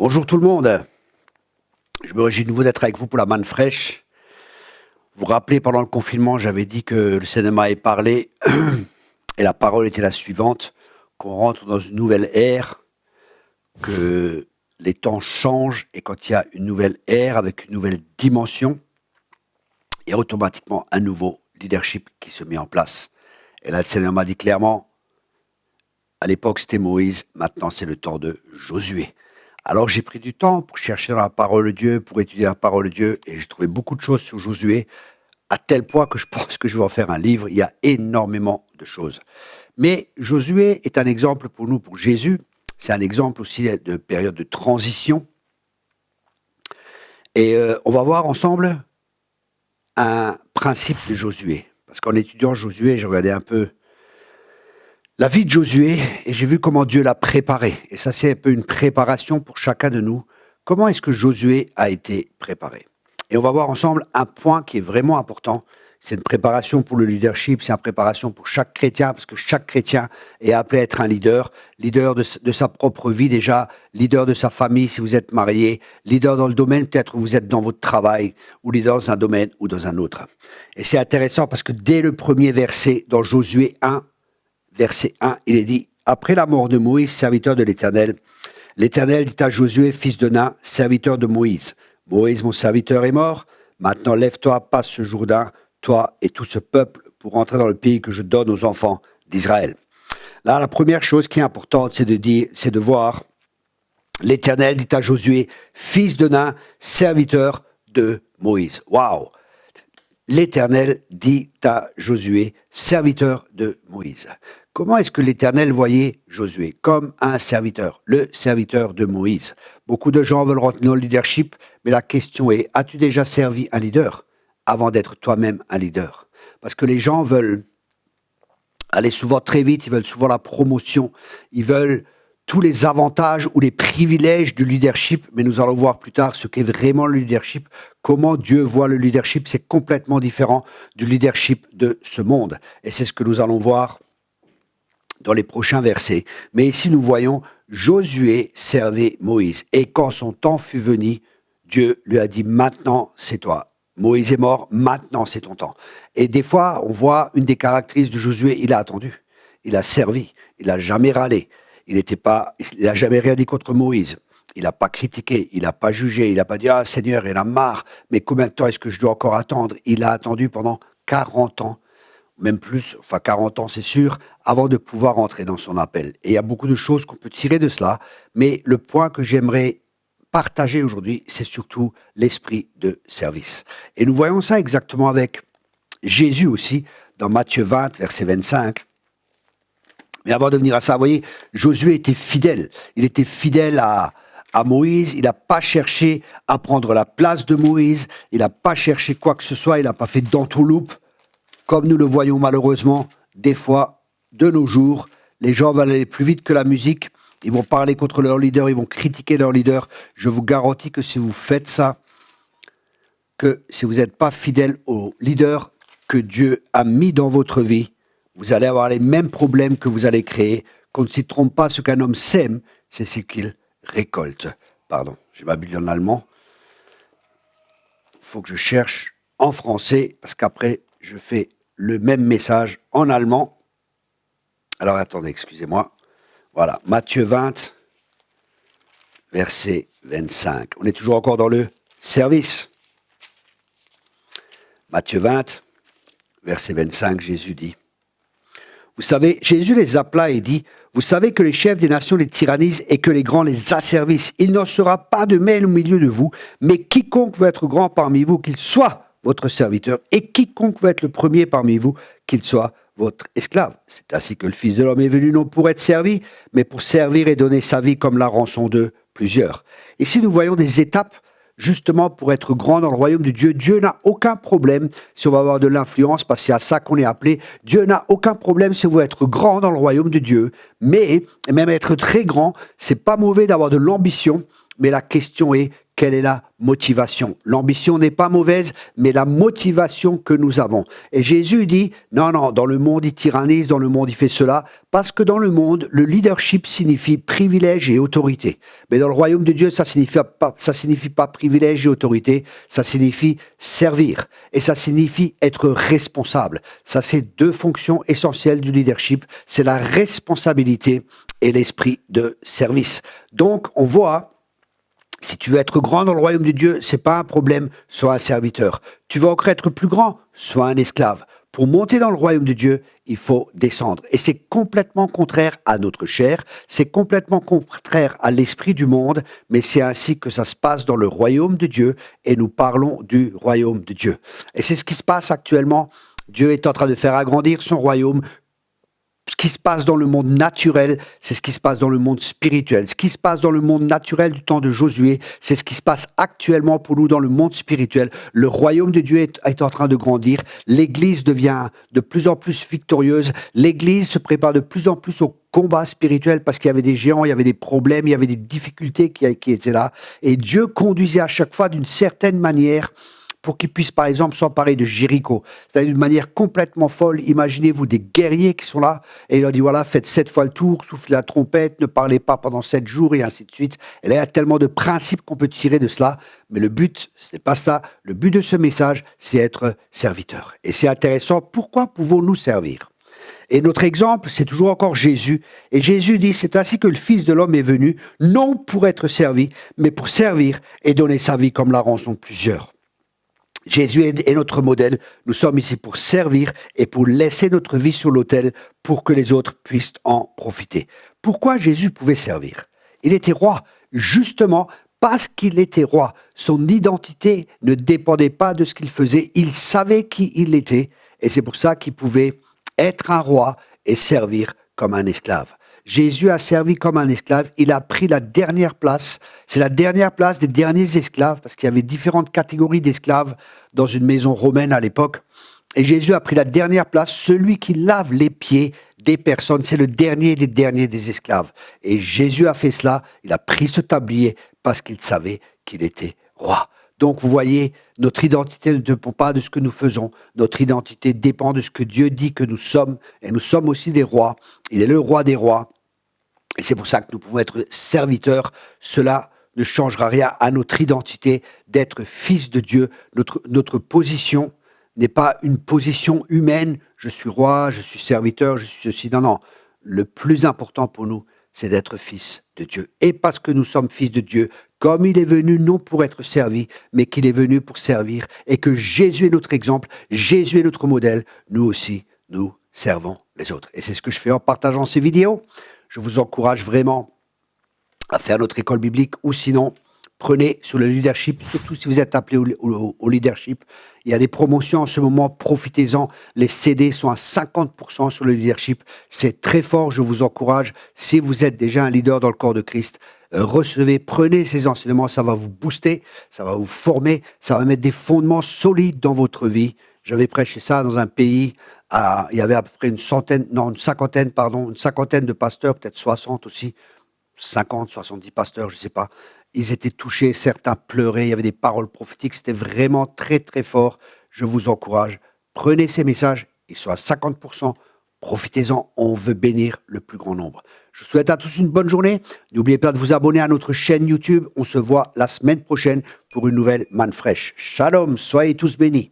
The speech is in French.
Bonjour tout le monde, je me réjouis de nouveau d'être avec vous pour la manne fraîche. Vous vous rappelez, pendant le confinement, j'avais dit que le Seigneur m'avait parlé et la parole était la suivante, qu'on rentre dans une nouvelle ère, que les temps changent et quand il y a une nouvelle ère avec une nouvelle dimension, il y a automatiquement un nouveau leadership qui se met en place. Et là, le Seigneur m'a dit clairement, à l'époque c'était Moïse, maintenant c'est le temps de Josué. Alors j'ai pris du temps pour chercher dans la parole de Dieu, pour étudier la parole de Dieu, et j'ai trouvé beaucoup de choses sur Josué, à tel point que je pense que je vais en faire un livre. Il y a énormément de choses. Mais Josué est un exemple pour nous, pour Jésus. C'est un exemple aussi de période de transition. Et on va voir ensemble un principe de Josué. Parce qu'en étudiant Josué, j'ai regardé un peu la vie de Josué et j'ai vu comment Dieu l'a préparé. Et ça, c'est un peu une préparation pour chacun de nous. Comment est-ce que Josué a été préparé? Et on va voir ensemble un point qui est vraiment important. C'est une préparation pour le leadership, c'est une préparation pour chaque chrétien, parce que chaque chrétien est appelé à être un leader, leader de sa propre vie déjà, leader de sa famille si vous êtes marié, leader dans le domaine peut-être où vous êtes dans votre travail, ou leader dans un domaine ou dans un autre. Et c'est intéressant parce que dès le premier verset, dans Josué 1, verset 1, il est dit « Après la mort de Moïse, serviteur de l'Éternel, l'Éternel dit à Josué, fils de Nun, serviteur de Moïse, « Moïse, mon serviteur, est mort. Maintenant, lève-toi, passe ce Jourdain, toi et tout ce peuple, pour entrer dans le pays que je donne aux enfants d'Israël. » Là, la première chose qui est importante, c'est de voir l'Éternel dit à Josué, fils de Nun, serviteur de Moïse. Waouh! L'Éternel dit à Josué, serviteur de Moïse. Comment est-ce que l'Éternel voyait Josué? Comme un serviteur, le serviteur de Moïse. Beaucoup de gens veulent rentrer dans le leadership, mais la question est, as-tu déjà servi un leader avant d'être toi-même un leader? Parce que les gens veulent aller souvent très vite, ils veulent souvent la promotion, ils veulent tous les avantages ou les privilèges du leadership, mais nous allons voir plus tard ce qu'est vraiment le leadership, comment Dieu voit le leadership, c'est complètement différent du leadership de ce monde. Et c'est ce que nous allons voir dans les prochains versets. Mais ici, nous voyons Josué servait Moïse. Et quand son temps fut venu, Dieu lui a dit, maintenant c'est toi. Moïse est mort, maintenant c'est ton temps. Et des fois, on voit une des caractéristiques de Josué, il a attendu, il a servi, il n'a jamais râlé. Il n'a jamais rien dit contre Moïse. Il n'a pas critiqué, il n'a pas jugé, il n'a pas dit « Ah Seigneur, il en a marre, mais combien de temps est-ce que je dois encore attendre ?» Il a attendu pendant 40 ans, même plus, enfin 40 ans c'est sûr, avant de pouvoir entrer dans son appel. Et il y a beaucoup de choses qu'on peut tirer de cela, mais le point que j'aimerais partager aujourd'hui, c'est surtout l'esprit de service. Et nous voyons ça exactement avec Jésus aussi, dans Matthieu 20, verset 25. Mais avant de venir à ça, vous voyez, Josué était fidèle. Il était fidèle à Moïse. Il n'a pas cherché à prendre la place de Moïse. Il n'a pas cherché quoi que ce soit. Il n'a pas fait d'entourloupe. Comme nous le voyons malheureusement, des fois, de nos jours, les gens veulent aller plus vite que la musique. Ils vont parler contre leur leader. Ils vont critiquer leur leader. Je vous garantis que si vous faites ça, que si vous n'êtes pas fidèle au leader que Dieu a mis dans votre vie, vous allez avoir les mêmes problèmes que vous allez créer. Qu'on ne s'y trompe pas, ce qu'un homme sème, c'est ce qu'il récolte. Pardon, j'ai ma Bible en allemand. Il faut que je cherche en français, parce qu'après, je fais le même message en allemand. Alors, attendez, excusez-moi. Voilà, Matthieu 20, verset 25. On est toujours encore dans le service. Matthieu 20, verset 25, Jésus dit, vous savez, Jésus les appela et dit, vous savez que les chefs des nations les tyrannisent et que les grands les asservissent. Il n'en sera pas de même au milieu de vous, mais quiconque veut être grand parmi vous, qu'il soit votre serviteur, et quiconque veut être le premier parmi vous, qu'il soit votre esclave. C'est ainsi que le Fils de l'homme est venu non pour être servi, mais pour servir et donner sa vie comme la rançon de plusieurs. Ici, nous voyons des étapes justement pour être grand dans le royaume de Dieu. Dieu n'a aucun problème si on va avoir de l'influence, parce que c'est à ça qu'on est appelé. Dieu n'a aucun problème si on veut être grand dans le royaume de Dieu. Mais, et même être très grand, c'est pas mauvais d'avoir de l'ambition, mais la question est, quelle est la motivation. L'ambition n'est pas mauvaise, mais la motivation que nous avons. Et Jésus dit, non, non, dans le monde, il tyrannise, dans le monde, il fait cela, parce que dans le monde, le leadership signifie privilège et autorité. Mais dans le royaume de Dieu, ça signifie pas privilège et autorité, ça signifie servir. Et ça signifie être responsable. Ça, c'est deux fonctions essentielles du leadership. C'est la responsabilité et l'esprit de service. Donc, on voit, si tu veux être grand dans le royaume de Dieu, c'est pas un problème, sois un serviteur. Tu veux encore être plus grand, sois un esclave. Pour monter dans le royaume de Dieu, il faut descendre. Et c'est complètement contraire à notre chair, c'est complètement contraire à l'esprit du monde, mais c'est ainsi que ça se passe dans le royaume de Dieu, et nous parlons du royaume de Dieu. Et c'est ce qui se passe actuellement. Dieu est en train de faire agrandir son royaume. Ce qui se passe dans le monde naturel, c'est ce qui se passe dans le monde spirituel. Ce qui se passe dans le monde naturel du temps de Josué, c'est ce qui se passe actuellement pour nous dans le monde spirituel. Le royaume de Dieu est en train de grandir. L'Église devient de plus en plus victorieuse. L'Église se prépare de plus en plus au combat spirituel parce qu'il y avait des géants, il y avait des problèmes, il y avait des difficultés qui étaient là. Et Dieu conduisait à chaque fois d'une certaine manière pour qu'ils puissent, par exemple, s'emparer de Jéricho. C'est-à-dire d'une manière complètement folle. Imaginez-vous des guerriers qui sont là, et il leur dit, voilà, faites 7 fois le tour, soufflez la trompette, ne parlez pas pendant 7 jours, et ainsi de suite. Et là, il y a tellement de principes qu'on peut tirer de cela, mais le but, ce n'est pas ça. Le but de ce message, c'est être serviteur. Et c'est intéressant, pourquoi pouvons-nous servir ? Et notre exemple, c'est toujours encore Jésus. Et Jésus dit, c'est ainsi que le Fils de l'homme est venu, non pour être servi, mais pour servir et donner sa vie comme la rançon de plusieurs. Jésus est notre modèle. Nous sommes ici pour servir et pour laisser notre vie sur l'autel pour que les autres puissent en profiter. Pourquoi Jésus pouvait servir ? Il était roi, justement parce qu'il était roi. Son identité ne dépendait pas de ce qu'il faisait. Il savait qui il était et c'est pour ça qu'il pouvait être un roi et servir comme un esclave. Jésus a servi comme un esclave, il a pris la dernière place, c'est la dernière place des derniers esclaves, parce qu'il y avait différentes catégories d'esclaves dans une maison romaine à l'époque, et Jésus a pris la dernière place, celui qui lave les pieds des personnes, c'est le dernier des derniers des esclaves. Et Jésus a fait cela, il a pris ce tablier parce qu'il savait qu'il était roi. Donc vous voyez, notre identité ne dépend pas de ce que nous faisons, notre identité dépend de ce que Dieu dit que nous sommes, et nous sommes aussi des rois, il est le roi des rois, et c'est pour ça que nous pouvons être serviteurs, cela ne changera rien à notre identité d'être fils de Dieu, notre position n'est pas une position humaine, je suis roi, je suis serviteur, je suis ceci, non, non, le plus important pour nous, c'est d'être fils de Dieu. Et parce que nous sommes fils de Dieu, comme il est venu non pour être servi, mais qu'il est venu pour servir, et que Jésus est notre exemple, Jésus est notre modèle, nous aussi, nous servons les autres. Et c'est ce que je fais en partageant ces vidéos. Je vous encourage vraiment à faire notre école biblique, ou sinon, prenez sur le leadership, surtout si vous êtes appelé au leadership. Il y a des promotions en ce moment, profitez-en. Les CD sont à 50% sur le leadership. C'est très fort, je vous encourage. Si vous êtes déjà un leader dans le corps de Christ, recevez, prenez ces enseignements, ça va vous booster, ça va vous former, ça va mettre des fondements solides dans votre vie. J'avais prêché ça dans un pays, il y avait à peu près une cinquantaine de pasteurs, peut-être 60 aussi, 50, 70 pasteurs, je ne sais pas. Ils étaient touchés, certains pleuraient, il y avait des paroles prophétiques, c'était vraiment très très fort. Je vous encourage, prenez ces messages, ils sont à 50%, profitez-en, on veut bénir le plus grand nombre. Je vous souhaite à tous une bonne journée, n'oubliez pas de vous abonner à notre chaîne YouTube, on se voit la semaine prochaine pour une nouvelle manne fraîche. Shalom, soyez tous bénis.